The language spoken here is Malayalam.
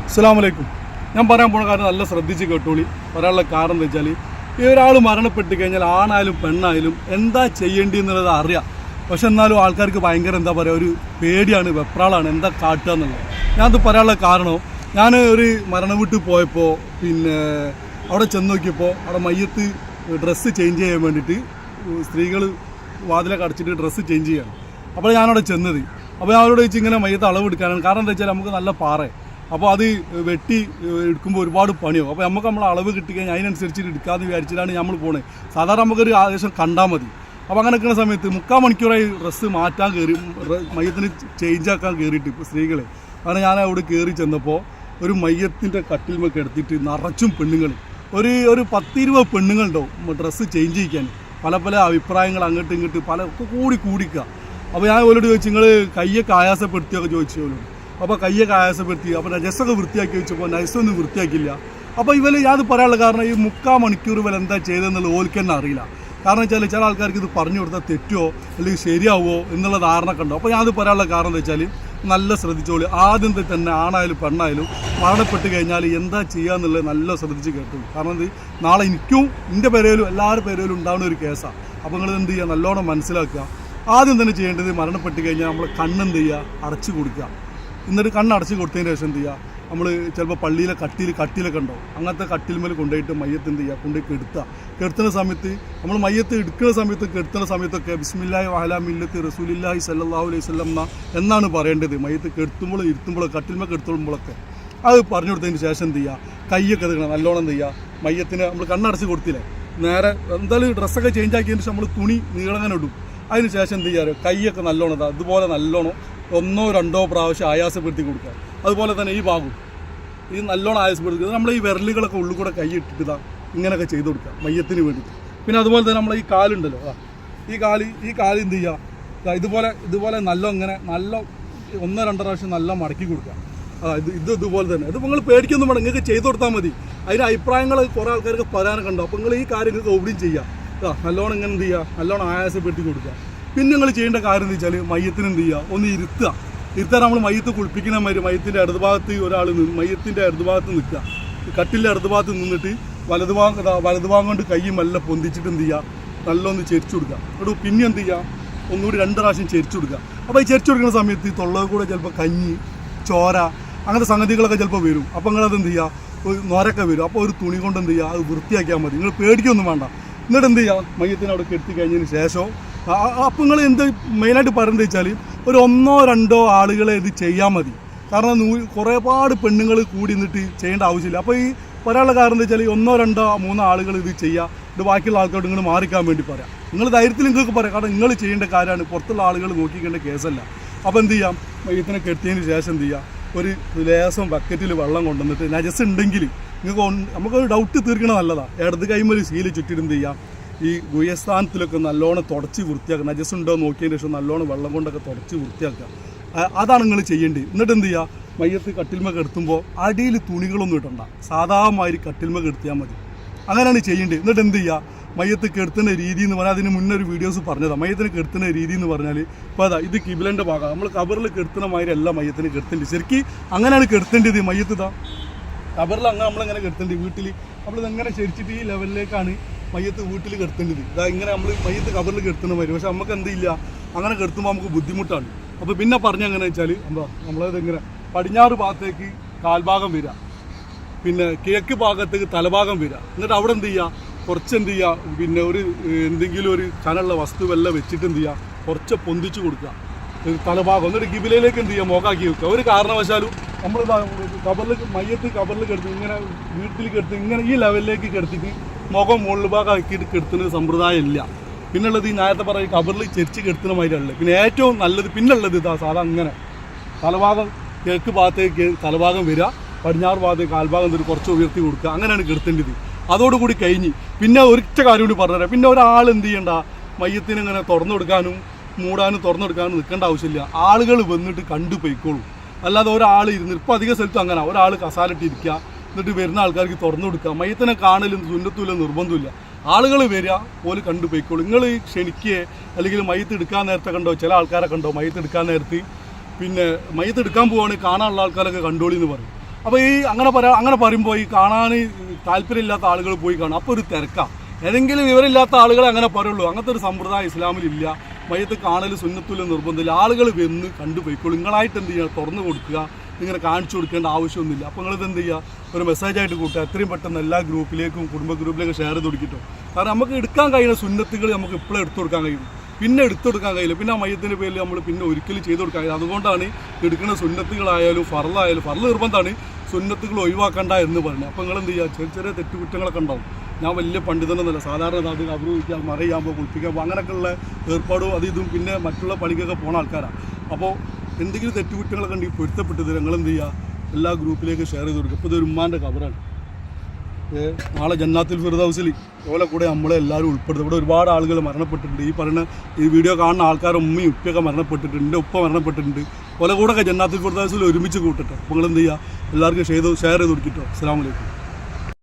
അസ്സലാമു അലൈക്കും. ഞാൻ പറയാൻ പോകുന്ന കാര്യം നല്ല ശ്രദ്ധിച്ച് കേട്ടോളി. പറയാനുള്ള കാരണം എന്താ വെച്ചാൽ, ഈ ഒരാൾ മരണപ്പെട്ട് കഴിഞ്ഞാൽ ആണായാലും പെണ്ണായാലും എന്താ ചെയ്യേണ്ടി എന്നുള്ളത് അറിയാം. പക്ഷെ എന്നാലും ആൾക്കാർക്ക് ഭയങ്കര എന്താ പറയുക, ഒരു പേടിയാണ്, വെപ്രാളാണ്, എന്താ കാട്ടുക എന്നുള്ളത്. ഞാനത് പറയാനുള്ള കാരണം, ഞാൻ ഒരു മരണ വീട്ടിൽ പോയപ്പോൾ അവിടെ ചെന്ന് നോക്കിയപ്പോൾ അവിടെ മയ്യത്ത് ഡ്രസ്സ് ചേഞ്ച് ചെയ്യാൻ വേണ്ടിയിട്ട് സ്ത്രീകൾ വാതിലൊക്കെ അടച്ചിട്ട് ഡ്രസ്സ് ചേഞ്ച് ചെയ്യണം. അപ്പോൾ ഞാനവിടെ ചെന്നത്. അപ്പോൾ ഞാൻ അവരോട് ചോദിച്ചു ഇങ്ങനെ മയ്യത്ത് അളവെടുക്കാനാണ്. കാരണം എന്താ വെച്ചാൽ നമുക്ക് നല്ല പാറ, അപ്പോൾ അത് വെട്ടി എടുക്കുമ്പോൾ ഒരുപാട് പണിയാവും. അപ്പോൾ നമുക്ക് നമ്മൾ അളവ് കിട്ടിക്കഴിഞ്ഞാൽ അതിനനുസരിച്ച് എടുക്കാമെന്ന് വിചാരിച്ചിട്ടാണ് നമ്മൾ പോകുന്നത്. സാധാരണ നമുക്കൊരു ആദേശം കണ്ടാൽ മതി. അപ്പോൾ അങ്ങനെ നിൽക്കുന്ന സമയത്ത് 3/4 മണിക്കൂറായി ഡ്രസ്സ് മാറ്റാൻ കയറി, മയ്യത്തിന് ചേഞ്ച് ആക്കാൻ കയറിയിട്ട് ഇപ്പോൾ സ്ത്രീകളെ. അങ്ങനെ ഞാൻ അവിടെ കയറി ചെന്നപ്പോൾ ഒരു മയ്യത്തിൻ്റെ കട്ടിൽമൊക്കെ എടുത്തിട്ട് നിറച്ചും പെണ്ണുങ്ങൾ, ഒരു 10-20 പെണ്ണുങ്ങളുണ്ടാവും ഡ്രസ്സ് ചേഞ്ച് ചെയ്യിക്കാൻ. പല പല അഭിപ്രായങ്ങൾ അങ്ങോട്ടും ഇങ്ങോട്ട് പല കൂടിക്കുക. അപ്പോൾ ഞാൻ അവരോട് ചോദിച്ചു, നിങ്ങൾ കയ്യൊക്കെ ആയാസപ്പെടുത്തിയൊക്കെ ചോദിച്ചു അവരോട്. അപ്പോൾ കയ്യൊക്കെ ആയാസപ്പെടുത്തി. അപ്പോൾ നജസ്സൊക്കെ വൃത്തിയാക്കി വെച്ചപ്പോൾ നജസ്സൊന്നും വൃത്തിയാക്കില്ല. അപ്പോൾ ഞാനത് പറയാനുള്ള കാരണം, ഈ 3/4 മണിക്കൂർ ഇവർ എന്താ ചെയ്തതെന്നുള്ള ഓൽക്ക് തന്നെ അറിയില്ല. കാരണം വെച്ചാൽ ചില ആൾക്കാർക്ക് ഇത് പറഞ്ഞു കൊടുത്താൽ തെറ്റുമോ അല്ലെങ്കിൽ ശരിയാവുമോ എന്നുള്ള ധാരണ കണ്ടോ. അപ്പോൾ ഞാനത് പറയാനുള്ള കാരണം എന്താ വെച്ചാൽ, നല്ല ശ്രദ്ധിച്ചോളൂ. ആദ്യം തന്നെ ആണായാലും പെണ്ണായാലും മരണപ്പെട്ട് കഴിഞ്ഞാൽ എന്താ ചെയ്യുക എന്നുള്ളത് നല്ല ശ്രദ്ധിച്ച് കേട്ടു. കാരണം ഇത് നാളെ എനിക്കും എൻ്റെ പേരയിലും എല്ലാവരുടെ പേരയിലും ഉണ്ടാവുന്ന ഒരു കേസാണ്. അപ്പോൾ നിങ്ങൾ എന്ത് ചെയ്യുക, നല്ലോണം മനസ്സിലാക്കുക. ആദ്യം തന്നെ ചെയ്യേണ്ടത്, മരണപ്പെട്ട് കഴിഞ്ഞാൽ നമ്മൾ കണ്ണെന്ത് ചെയ്യുക, അടച്ചു കൊടുക്കുക. എന്നിട്ട് കണ്ണടച്ച് കൊടുത്തതിന് ശേഷം എന്ത് ചെയ്യുക, നമ്മൾ ചിലപ്പോൾ പള്ളിയിലെ കട്ടിലൊക്കെ ഉണ്ടാവും, അങ്ങനത്തെ കട്ടിൽമേൽ കൊണ്ടുപോയിട്ട് മയ്യത്ത് എന്ത് ചെയ്യുക, കൊണ്ടുപോയി കെടുത്തുന്ന സമയത്ത് നമ്മൾ മയ്യത്ത് എടുക്കുന്ന സമയത്ത് കെടുത്തുന്ന സമയത്തൊക്കെ ബിസ്മില്ലാഹി വഅലാ മില്ലത്തി റസൂലില്ലാഹി സ്വല്ലല്ലാഹു അലൈഹി വസല്ലം എന്നാണ് പറയേണ്ടത്. മയ്യത്ത് കെടുത്തുമ്പോഴും ഇരുത്തുമ്പോഴും കട്ടിൽമേൽ കെടുത്തുമ്പോഴൊക്കെ അത് പറഞ്ഞു കൊടുത്തതിന് ശേഷം എന്ത് ചെയ്യുക, കൈയൊക്കെ എടുക്കണം നല്ലോണം. എന്ത് ചെയ്യുക, മയ്യത്തിന് നമ്മൾ കണ്ണടച്ച് കൊടുത്തില്ലേ, നേരെ എന്തായാലും ഡ്രസ്സൊക്കെ ചേഞ്ച് ആക്കിയതിന് ശേഷം നമ്മൾ തുണി നീളങ്ങനെ ഇടും. അതിന് ശേഷം എന്ത് ചെയ്യുക, കൈയൊക്കെ നല്ലോണം അതുപോലെ നല്ലോണം 1-2 പ്രാവശ്യം ആയാസപ്പെടുത്തി കൊടുക്കുക. അതുപോലെ തന്നെ ഈ ഭാഗം ഈ നല്ലോണം ആയാസപ്പെടുത്തുക. നമ്മൾ ഈ വിരലുകളൊക്കെ ഉള്ളിൽ കൂടെ കൈ ഇട്ടിട്ട് ഇങ്ങനെയൊക്കെ ചെയ്ത് കൊടുക്കുക മയ്യത്തിന് വേണ്ടിയിട്ട്. പിന്നെ അതുപോലെ തന്നെ നമ്മൾ ഈ കാലുണ്ടല്ലോ, ഈ കാല് എന്ത് ചെയ്യുക, ഇതുപോലെ നല്ല 1-2 പ്രാവശ്യം നല്ല മടക്കി കൊടുക്കുക. ഇതുപോലെ തന്നെ. ഇത് നിങ്ങൾ പേടിക്കൊന്നും വേണം, നിങ്ങൾക്ക് ചെയ്ത് കൊടുത്താൽ മതി. അതിൻ്റെ അഭിപ്രായങ്ങൾ കുറേ ആൾക്കാർക്ക് പറയാനൊക്കെ ഉണ്ടോ. അപ്പോൾ നിങ്ങൾ ഈ കാര്യം നിങ്ങൾക്ക് ഓടിയും ചെയ്യുക. നല്ലോണം ഇങ്ങനെ എന്ത് ചെയ്യുക, നല്ലോണം ആയാസപ്പെടുത്തി കൊടുക്കുക. പിന്നെ നിങ്ങൾ ചെയ്യേണ്ട കാര്യം എന്ന് വെച്ചാൽ, മയ്യത്തിന് എന്ത് ചെയ്യുക, ഒന്ന് ഇരുത്താൻ നമ്മൾ മയ്യത്ത് കുളിപ്പിക്കുന്ന മാതിരി മയ്യത്തിൻ്റെ ഇടതുഭാഗത്ത് ഒരാൾ മയ്യത്തിൻ്റെ ഇടതുഭാഗത്ത് നിൽക്കുക. കട്ടിലിൻ്റെ ഇടതുഭാഗത്ത് നിന്നിട്ട് വലതുഭാഗം കൊണ്ട് കൈ മെല്ലെ പൊന്തിച്ചിട്ട് എന്ത് ചെയ്യുക, നല്ലൊന്ന് ചെരിച്ചു കൊടുക്കുക. എന്നിട്ട് പിന്നെ എന്ത് ചെയ്യുക, ഒന്നുകൂടി 2 പ്രാവശ്യം ചെരിച്ചു കൊടുക്കുക. അപ്പോൾ ഈ ചെരിച്ചു കൊടുക്കുന്ന സമയത്ത് തൊള്ളയിൽ കൂടെ ചിലപ്പോൾ കഞ്ഞി, ചോര, അങ്ങനത്തെ സംഗതികളൊക്കെ ചിലപ്പോൾ വരും. അപ്പോൾ നിങ്ങളത് എന്ത് ചെയ്യുക, ഒരു നൊരൊക്കെ വരും. അപ്പോൾ ഒരു തുണി കൊണ്ട് എന്ത് ചെയ്യുക, അത് വൃത്തിയാക്കിയാൽ മതി. നിങ്ങൾ പേടിക്കൊന്നും വേണ്ട. എന്നിട്ട് എന്ത് ചെയ്യുക, മയ്യത്തിന് അവിടെ കെട്ടി കഴിഞ്ഞതിന് ശേഷം അപ്പം നിങ്ങൾ എന്ത് മെയിനായിട്ട് പറയുന്നത് വെച്ചാൽ, ഒരു 1-2 ആളുകളെ ഇത് ചെയ്യാൻ മതി. കാരണം കുറേപാട് പെണ്ണുങ്ങൾ കൂടി നിന്നിട്ട് ചെയ്യേണ്ട ആവശ്യമില്ല. അപ്പോൾ ഈ പറയാനുള്ള കാരണം എന്താ വെച്ചാൽ, 1-2-3 ആളുകൾ ഇത് ചെയ്യുക. ഇത് ബാക്കിയുള്ള ആൾക്കാരോട് നിങ്ങൾ മാറിക്കാൻ വേണ്ടി പറയാം. നിങ്ങൾ ധൈര്യത്തിൽ നിങ്ങൾക്ക് പറയാം. കാരണം നിങ്ങൾ ചെയ്യേണ്ട കാര്യമാണ്, പുറത്തുള്ള ആളുകൾ നോക്കിക്കേണ്ട കേസല്ല. അപ്പോൾ എന്ത് ചെയ്യാം, മയ്യത്തിനെ കെട്ടിയതിന് ശേഷം എന്ത് ചെയ്യുക, ഒരു ലേസം ബക്കറ്റിൽ വെള്ളം കൊണ്ടുവന്നിട്ട് നജസ് ഉണ്ടെങ്കിൽ നമുക്കൊരു ഡൗട്ട് തീർക്കണം നല്ലതാണ്. ഇടത് കൈമൊരു ശീല ചുറ്റിട്ട് എന്ത് ചെയ്യാം, ഈ ഗുഹസ്ഥാനത്തിലൊക്കെ നല്ലോണം തുടച്ച് വൃത്തിയാക്കുക. നജസ് ഉണ്ടോ നോക്കിയതിന് ശേഷം നല്ലോണം വെള്ളം കൊണ്ടൊക്കെ തുടച്ച് വൃത്തിയാക്കുക. അതാണ് നിങ്ങൾ ചെയ്യേണ്ടത്. എന്നിട്ട് എന്ത് ചെയ്യുക, മയ്യത്ത് കട്ടിൽമ കെടുത്തുമ്പോൾ അടിയിൽ തുണികളൊന്നും ഇടണ്ട, സാധാരണമാതിരി കട്ടിൽമ കെടുത്തിയാൽ മതി. അങ്ങനെയാണ് ചെയ്യേണ്ടത്. എന്നിട്ട് എന്ത് ചെയ്യുക, മയ്യത്ത് കെടുത്തുന്ന രീതി എന്ന് പറഞ്ഞാൽ, അതിന് മുന്നേ ഒരു വീഡിയോസ് പറഞ്ഞതാണ്. മയ്യത്തിന് കെടുത്തുന്ന രീതി എന്ന് പറഞ്ഞാൽ, ഇപ്പോൾ അതാ ഇത് കിബിലൻ്റെ ഭാഗം, നമ്മൾ കബറിൽ കെടുത്തുന്ന മാതിരി അല്ല മയ്യത്തിന് കെടുത്തേണ്ടത്. ശരിക്കും അങ്ങനെയാണ് കെടുത്തേണ്ടത്. മയ്യത്ത് കബറിൽ നമ്മളിങ്ങനെ കെടുത്തേണ്ടത്. വീട്ടിൽ നമ്മളിതെങ്ങനെ ശരിച്ചിട്ട് ഈ ലെവലിലേക്കാണ് മയ്യത്ത് വീട്ടിൽ കെടുത്തേണ്ടത്. ഇങ്ങനെ നമ്മൾ മയ്യത്ത് കബറിൽ കെടുത്തുന്ന മാതിരി. പക്ഷെ നമുക്ക് എന്തില്ല, അങ്ങനെ കെടുത്തുമ്പോൾ നമുക്ക് ബുദ്ധിമുട്ടാണ്. അപ്പോൾ പിന്നെ പറഞ്ഞെങ്ങനെ വെച്ചാൽ, നമ്മളതിങ്ങനെ പടിഞ്ഞാറ് ഭാഗത്തേക്ക് കാൽഭാഗം വരിക, പിന്നെ കിഴക്ക് ഭാഗത്തേക്ക് തലഭാഗം വരിക. എന്നിട്ട് അവിടെ എന്ത് ചെയ്യുക, കുറച്ച് എന്ത് ചെയ്യുക, പിന്നെ എന്തെങ്കിലും ഒരു കനുള്ള വസ്തുവെല്ലാം വെച്ചിട്ട് എന്ത് ചെയ്യുക, കുറച്ച് പൊന്തിച്ച് കൊടുക്കുക തലഭാഗം. എന്നിട്ട് കിബിലയിലേക്ക് എന്ത് ചെയ്യുക, മുഖാക്കി വെക്കുക. ഒരു കാരണവശാലും നമ്മൾ മയ്യത്ത് കബറിൽ കെടുത്ത് ഇങ്ങനെ വീട്ടിൽ കെടുത്ത് ഇങ്ങനെ ഈ ലെവലിലേക്ക് കെടുത്തിട്ട് മുഖം മുകളിൽ ഭാഗം ആക്കിയിട്ട് കെടുത്തുന്ന സമ്പ്രദായം ഇല്ല. പിന്നുള്ളത് ഈ നേരത്തെ പറയും കബറിൽ ചെരിച്ച് കെടുത്തുന്ന മാതിരിയല്ലേ. പിന്നെ ഏറ്റവും നല്ലത് പിന്നുള്ളത് സാധാ അങ്ങനെ തലഭാഗം കിഴക്ക് ഭാഗത്തേക്ക് തലഭാഗം വരിക, പടിഞ്ഞാറ് ഭാഗത്തേക്ക് കാൽഭാഗം കുറച്ച് ഉയർത്തി കൊടുക്കുക. അങ്ങനെയാണ് കെടുത്തേണ്ടത്. അതോടുകൂടി കഴിഞ്ഞ് പിന്നെ ഒരിച്ച കാര്യം കൂടി പറഞ്ഞുതരാം. പിന്നെ ഒരാൾ എന്ത് ചെയ്യണ്ട, മയ്യത്തിന് ഇങ്ങനെ തുറന്നു കൊടുക്കാനും തുറന്നു കൊടുക്കാനും നിൽക്കേണ്ട ആവശ്യമില്ല. ആളുകൾ വന്നിട്ട് കണ്ടു പോയിക്കോളും. അല്ലാതെ ഒരാൾ ഇരുന്ന് ഇപ്പോൾ അധിക സ്ഥലത്തും അങ്ങനെ ഒരാൾ കസാലിട്ടിരിക്കുക, എന്നിട്ട് വരുന്ന ആൾക്കാർക്ക് തുറന്നു കൊടുക്കുക. മയ്യത്തിനെ കാണലും സുന്നത്തുമില്ല, നിർബന്ധമില്ല. ആളുകൾ വരിക, ഓല് കണ്ടു പോയിക്കോളും. നിങ്ങൾ ക്ഷണിക്കുകയെ അല്ലെങ്കിൽ മയ്യത്ത് എടുക്കാൻ നേരത്തെ കണ്ടോ, ചില ആൾക്കാരെ കണ്ടോ മയ്യത്ത് എടുക്കാൻ നേരത്ത് പിന്നെ മയ്യത്ത് എടുക്കാൻ പോവുകയാണെങ്കിൽ കാണാനുള്ള ആൾക്കാരൊക്കെ കണ്ടോളി എന്ന് പറയും. അപ്പോൾ ഈ അങ്ങനെ പറയുമ്പോൾ ഈ കാണാൻ താല്പര്യമില്ലാത്ത ആളുകൾ പോയി കാണും. അപ്പോൾ ഒരു തിരക്കാണ്. ഏതെങ്കിലും വിവരമില്ലാത്ത ആളുകളെ അങ്ങനെ പറയുള്ളൂ. അങ്ങനത്തെ ഒരു സമ്പ്രദായം ഇസ്ലാമിലില്ല. മയ്യത്ത് കാണൽ സുന്നത്തുല്യ നിർബന്ധമില്ല. ആളുകൾ വന്ന് കണ്ടുപോയിക്കോളൂ. നിങ്ങളായിട്ട് എന്ത് ചെയ്യുക, തുറന്നു കൊടുക്കുക, ഇങ്ങനെ കാണിച്ചു കൊടുക്കേണ്ട ആവശ്യമൊന്നുമില്ല. അപ്പോൾ നിങ്ങളിത് എന്ത് ചെയ്യുക, ഒരു മെസ്സേജായിട്ട് കൂട്ടുക. എത്രയും പെട്ടെന്ന് എല്ലാ ഗ്രൂപ്പിലേക്കും കുടുംബ ഗ്രൂപ്പിലേക്കും ഷെയർ ചെയ്ത് കൊടുക്കിട്ടോ. കാരണം നമുക്ക് എടുക്കാൻ കഴിയുന്ന സുന്നത്തുകൾ നമുക്ക് ഇപ്പോഴും എടുത്തു കൊടുക്കാൻ കഴിയും, പിന്നെ എടുത്തു കൊടുക്കാൻ കഴിയില്ല. പിന്നെ ആ മയ്യത്തിൻ്റെ പേരിൽ നമ്മൾ പിന്നെ ഒരിക്കലും ചെയ്ത് കൊടുക്കാൻ കഴിയില്ല. അതുകൊണ്ടാണ് എടുക്കുന്ന സുന്നത്തുകളായാലും ഫർളായാലും, ഫർള് നിർബന്ധമാണ്, സുന്നത്തുകൾ ഒഴിവാക്കണ്ട എന്ന് പറയുന്നത്. അപ്പോൾ നിങ്ങൾ എന്ത് ചെയ്യുക, ചെറിയ ചെറിയ തെറ്റുകുറ്റങ്ങളൊക്കെ ഉണ്ടാവും. ഞാൻ വലിയ പണ്ഡിതനൊന്നുമല്ല, സാധാരണ അത് കബറ് വയ്ക്കാൻ മറയുമ്പോൾ കുളിപ്പിക്കാൻ അങ്ങനെയൊക്കെയുള്ള ഏർപ്പാടും അത് ഇതും പിന്നെ മറ്റുള്ള പണിക്കൊക്കെ പോകുന്ന ആൾക്കാരാണ്. അപ്പോൾ എന്തെങ്കിലും തെറ്റുകുറ്റങ്ങളൊക്കെ ഉണ്ടെങ്കിൽ പൊരുത്തപ്പെട്ടത് നിങ്ങളെന്ത് ചെയ്യുക, എല്ലാ ഗ്രൂപ്പിലേക്ക് ഷെയർ ചെയ്ത് കൊടുക്കുക. ഇപ്പോൾ ഇതൊരു ഉമ്മാൻ്റെ കബറാണ്. നാളെ ജന്നാത്തുൽ ഫിർദൗസിൽ ഓലെ കൂടെ നമ്മളെല്ലാവരും ഉൾപ്പെടുത്തും. ഇവിടെ ഒരുപാട് ആളുകൾ മരണപ്പെട്ടിട്ടുണ്ട്. ഈ വീഡിയോ കാണുന്ന ആൾക്കാർ ഉമ്മയും ഉപ്പയൊക്കെ മരണപ്പെട്ടിട്ടുണ്ട്, എൻ്റെ ഉപ്പ മരണപ്പെട്ടിട്ടുണ്ട്. ഓലെ കൂടെ ഒക്കെ ജന്നാത്തുൽ ഫിർദൗസിൽ ഒരുമിച്ച് കൂട്ടട്ടെ. അപ്പോൾ നിങ്ങളെന്ത് ചെയ്യുക, എല്ലാവർക്കും ഷെയർ ചെയ്ത് കൊടുക്കിട്ടോ. അസ്സലാമു അലൈക്കും.